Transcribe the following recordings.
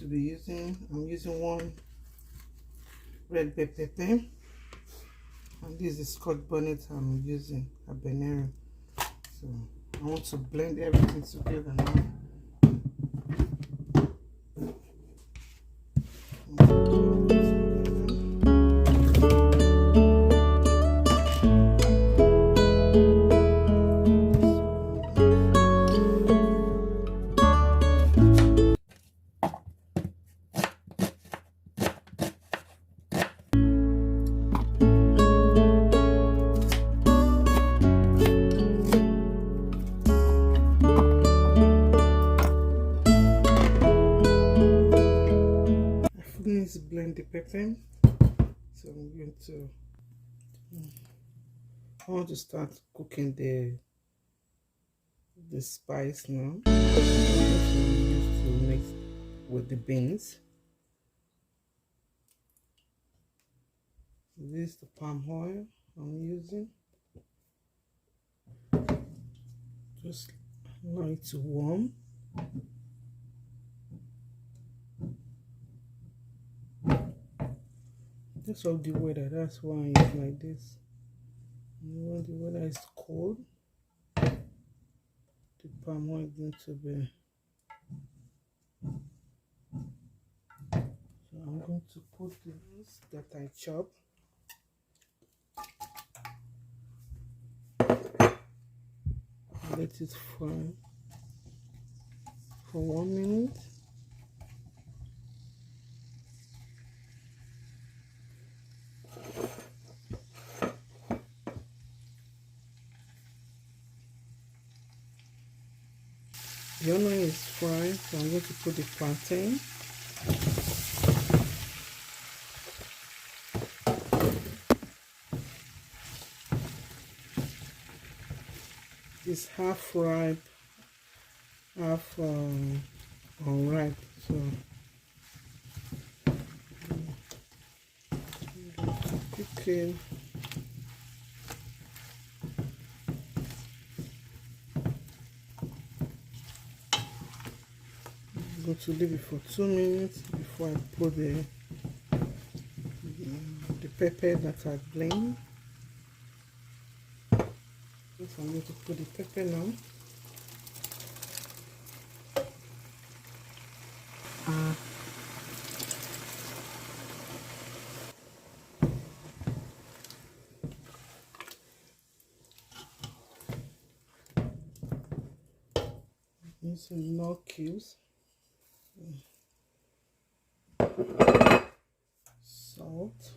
be using, I'm using one red bell pepper, and this is Scotch bonnet I'm using, habanero. So I want to blend everything together now. Blend the pepper, so I'm going to I want to start cooking the spice now. I'm going to use to mix with the beans. This is the palm oil I'm using. Just allow it to warm. Just of the weather, that's why it's like this. When the weather is cold, the palm oil is going to be. So I'm going to put this that I chop. Let it fry for 1 minute. The onion is fried, so I'm going to put the plantain. It's half ripe, half unripe, so quickly I'm going to leave it for 2 minutes before I put the pepper that I blend. So I'm going to put the pepper now. Using no cubes. Salt.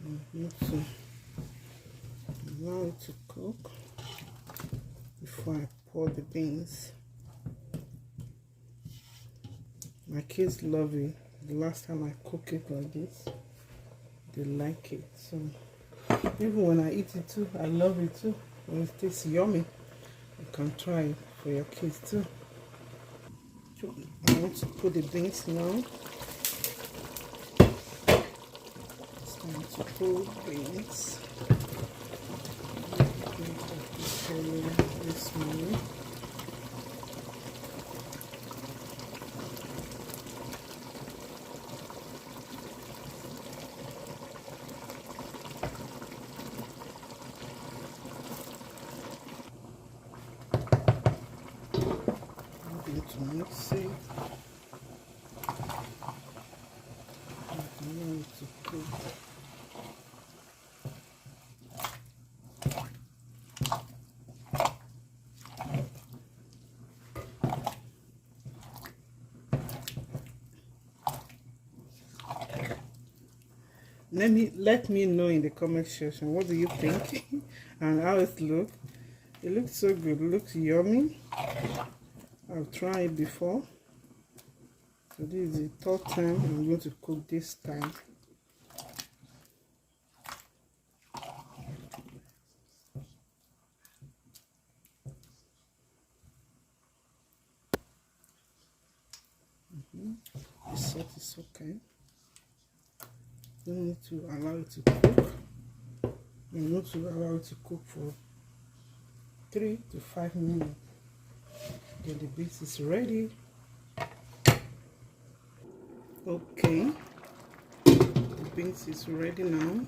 I'm going to allow it to cook before I pour the beans. My kids love it. The last time I cook it like this, they like it. So even when I eat it too, I love it too. When it tastes yummy, you can try it for your kids too. So I want to put the beans now. It's time to put beans. This morning. To mix it, and to cook. Let me know in the comment section, what do you think and how it looks. It looks so good. It looks yummy. I've tried it before, so this is the third time I'm going to cook this time. The salt is okay. You need to allow it to cook. You need to allow it to cook for 3 to 5 minutes. and the beans is ready. Okay, the beans is ready now.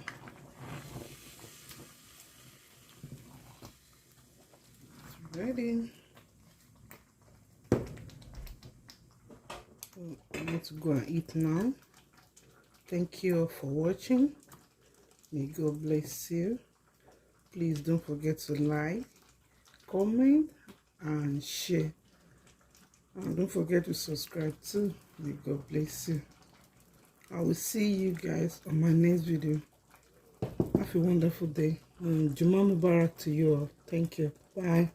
It's ready. I want to go and eat now. Thank you all for watching. May God bless you. Please don't forget to like, comment, and share. And don't forget to subscribe too. May God bless you. I will see you guys on my next video. Have a wonderful day. Juma Mubarak to you all. Thank you. Bye.